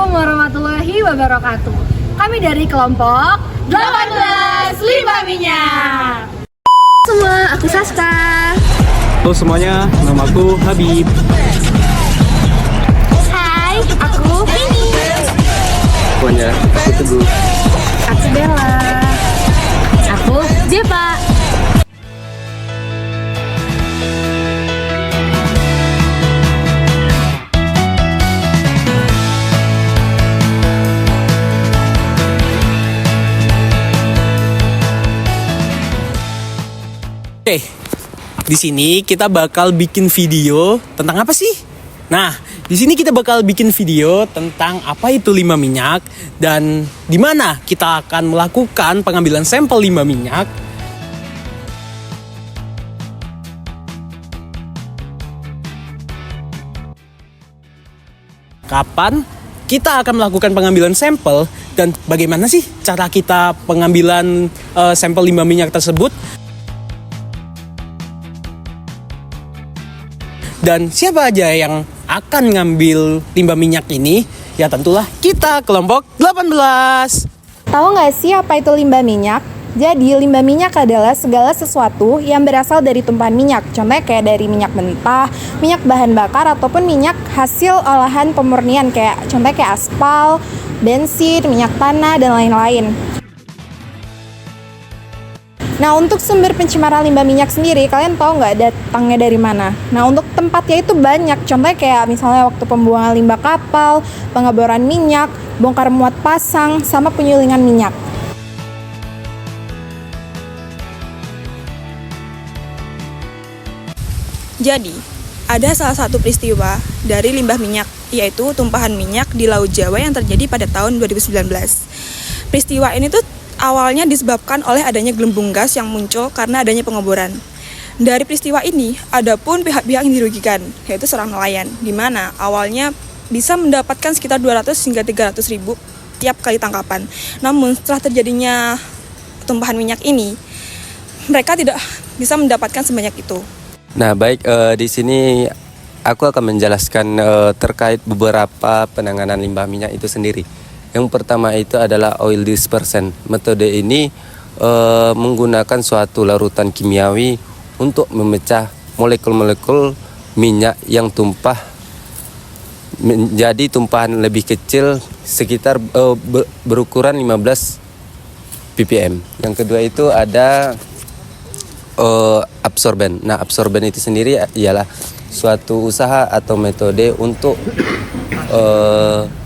Assalamualaikum warahmatullahi wabarakatuh. Kami dari kelompok 18 Limbah Minyak. Semua, aku Saska. Halo semuanya, namaku Habib. Hai, aku Ini. Semuanya, aku Teguh. Aku Bella. Aku Jepa. Oke, di sini kita bakal bikin video tentang apa sih? Nah, di sini kita bakal bikin video tentang apa itu limbah minyak dan di mana kita akan melakukan pengambilan sampel limbah minyak. Kapan kita akan melakukan pengambilan sampel dan bagaimana sih cara kita pengambilan sampel limbah minyak tersebut? Dan siapa aja yang akan ngambil limbah minyak ini? Ya tentulah kita kelompok 18. Tahu nggak sih apa itu limbah minyak? Jadi limbah minyak adalah segala sesuatu yang berasal dari tumpahan minyak. Contohnya kayak dari minyak mentah, minyak bahan bakar, ataupun minyak hasil olahan pemurnian contohnya kayak aspal, bensin, minyak tanah, dan lain-lain. Nah, untuk sumber pencemaran limbah minyak sendiri, kalian tahu nggak datangnya dari mana? Nah, untuk tempatnya itu banyak. Contohnya kayak misalnya waktu pembuangan limbah kapal, pengeboran minyak, bongkar muat pasang, sama penyulingan minyak. Jadi, ada salah satu peristiwa dari limbah minyak, yaitu tumpahan minyak di Laut Jawa yang terjadi pada tahun 2019. Peristiwa ini tuh awalnya disebabkan oleh adanya gelembung gas yang muncul karena adanya pengeboran. Dari peristiwa ini, ada pun pihak-pihak yang dirugikan, yaitu seorang nelayan, di mana awalnya bisa mendapatkan sekitar 200 hingga 300 ribu tiap kali tangkapan. Namun setelah terjadinya tumpahan minyak ini, mereka tidak bisa mendapatkan sebanyak itu. Nah, baik, di sini aku akan menjelaskan terkait beberapa penanganan limbah minyak itu sendiri. Yang pertama itu adalah oil dispersion. Metode ini menggunakan suatu larutan kimiawi untuk memecah molekul-molekul minyak yang tumpah menjadi tumpahan lebih kecil sekitar berukuran 15 ppm. Yang kedua itu ada absorben. Nah, absorben itu sendiri ialah suatu usaha atau metode untuk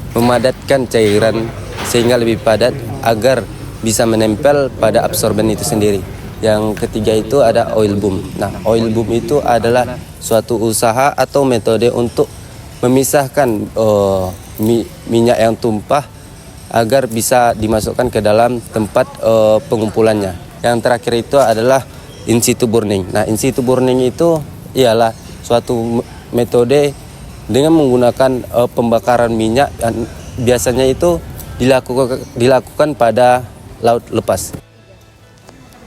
memadatkan cairan sehingga lebih padat agar bisa menempel pada absorben itu sendiri. Yang ketiga itu ada oil boom. Nah, oil boom itu adalah suatu usaha atau metode untuk memisahkan minyak yang tumpah agar bisa dimasukkan ke dalam tempat pengumpulannya. Yang terakhir itu adalah in situ burning. Nah, in situ burning itu ialah suatu metode dengan menggunakan pembakaran minyak dan biasanya itu dilakukan pada laut lepas.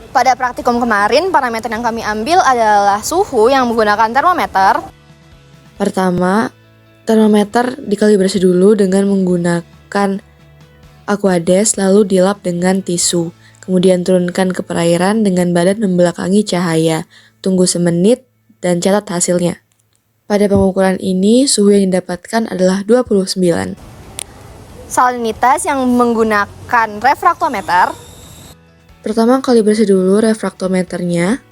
Pada praktikum kemarin, parameter yang kami ambil adalah suhu yang menggunakan termometer. Pertama, termometer dikalibrasi dulu dengan menggunakan aquades, lalu dilap dengan tisu. Kemudian turunkan ke perairan dengan badan membelakangi cahaya. Tunggu semenit dan catat hasilnya. Pada pengukuran ini, suhu yang didapatkan adalah 29. Salinitas yang menggunakan refraktometer. Pertama, kalibrasi dulu refraktometernya,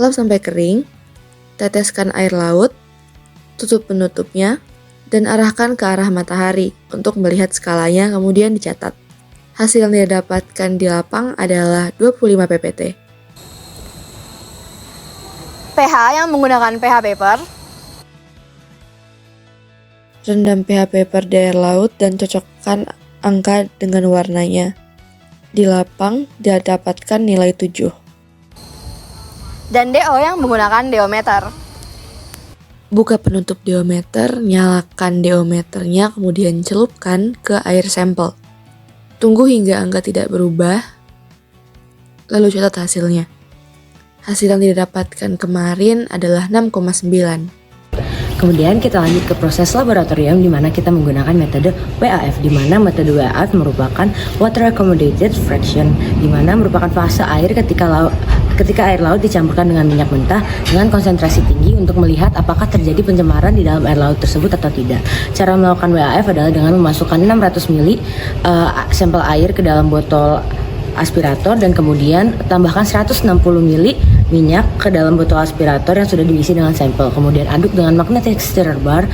lap sampai kering, teteskan air laut, tutup penutupnya, dan arahkan ke arah matahari untuk melihat skalanya, kemudian dicatat. Hasil yang didapatkan di lapang adalah 25 ppt. pH yang menggunakan pH paper. Rendam pH paper di air laut dan cocokkan angka dengan warnanya. Di lapang didapatkan nilai 7. Dan DO yang menggunakan deometer. Buka penutup deometer, nyalakan deometernya, kemudian celupkan ke air sampel. Tunggu hingga angka tidak berubah, lalu catat hasilnya. Hasil yang didapatkan kemarin adalah 6,9. Kemudian kita lanjut ke proses laboratorium di mana kita menggunakan metode WAF, di mana metode WAF merupakan water accommodated fraction, di mana merupakan fase air ketika air laut dicampurkan dengan minyak mentah dengan konsentrasi tinggi untuk melihat apakah terjadi pencemaran di dalam air laut tersebut atau tidak. Cara melakukan WAF adalah dengan memasukkan 600 ml sampel air ke dalam botol aspirator dan kemudian tambahkan 160 ml minyak ke dalam botol aspirator yang sudah diisi dengan sampel. Kemudian aduk dengan magnetic stirrer bar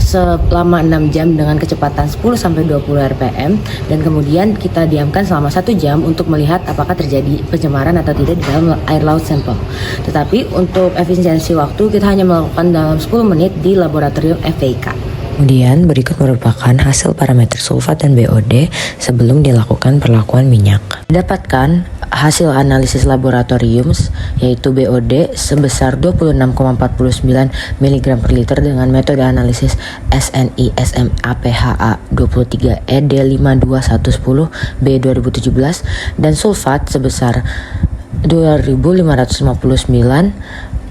selama 6 jam dengan kecepatan 10-20 rpm dan kemudian kita diamkan selama 1 jam untuk melihat apakah terjadi pencemaran atau tidak di dalam air laut sampel. Tetapi untuk efisiensi waktu kita hanya melakukan dalam 10 menit di laboratorium FAK. Kemudian berikut merupakan hasil parameter sulfat dan BOD sebelum dilakukan perlakuan minyak. Dapatkan hasil analisis laboratorium yaitu BOD sebesar 26,49 mg per liter dengan metode analisis SNI SMA PHA 23 ED52110 B 2017 dan sulfat sebesar 2559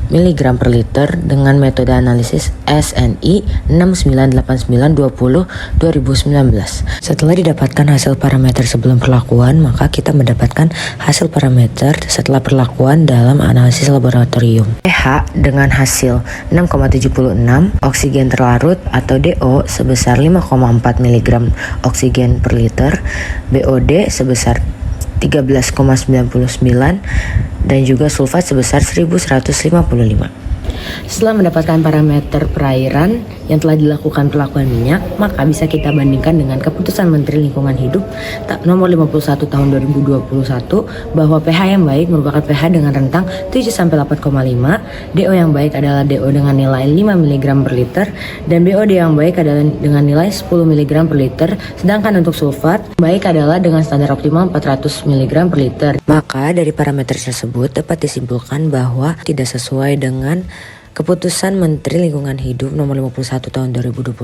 mg per liter dengan metode analisis SNI 698920 2019. Setelah didapatkan hasil parameter sebelum perlakuan, maka kita mendapatkan hasil parameter setelah perlakuan dalam analisis laboratorium. pH dengan hasil 6,76, oksigen terlarut atau DO sebesar 5,4 mg oksigen per liter, BOD sebesar 13,99 dan juga sulfat sebesar 1155. Setelah mendapatkan parameter perairan yang telah dilakukan perlakuan minyak, maka bisa kita bandingkan dengan keputusan Menteri Lingkungan Hidup nomor 51 tahun 2021 bahwa pH yang baik merupakan pH dengan rentang 7-8,5, DO yang baik adalah DO dengan nilai 5 mg per liter dan BOD yang baik adalah dengan nilai 10 mg per liter, sedangkan untuk sulfat baik adalah dengan standar optimal 400 mg per liter. Maka dari parameter tersebut dapat disimpulkan bahwa tidak sesuai dengan Keputusan Menteri Lingkungan Hidup nomor 51 tahun 2021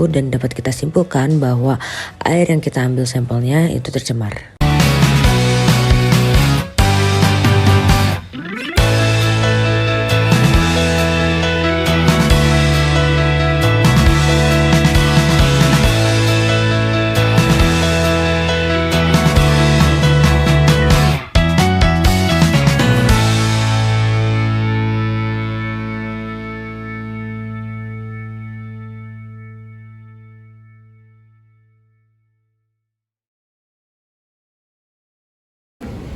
dan dapat kita simpulkan bahwa air yang kita ambil sampelnya itu tercemar.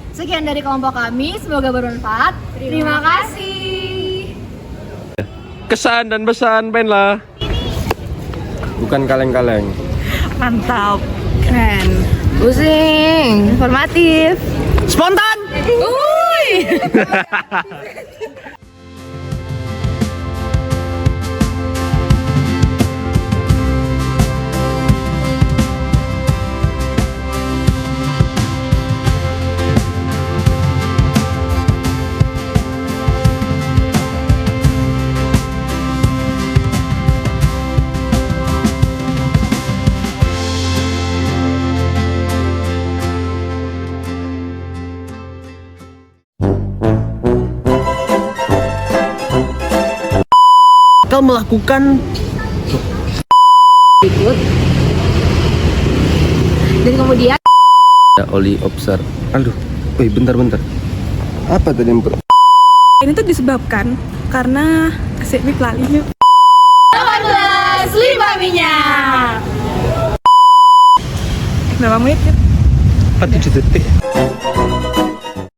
Sekian dari kelompok kami, semoga bermanfaat. Terima kasih. Kesan dan pesan penlah. Bukan kaleng-kaleng. Mantap, keren, Pusing, informatif, Spontan. Bakal melakukan Berikut. Dan kemudian Ada oli obser. Aduh, bentar. Apa tadi yang ini tuh disebabkan karena asik lalinya 18 limbah minyak. berapa menit ya? 47 detik.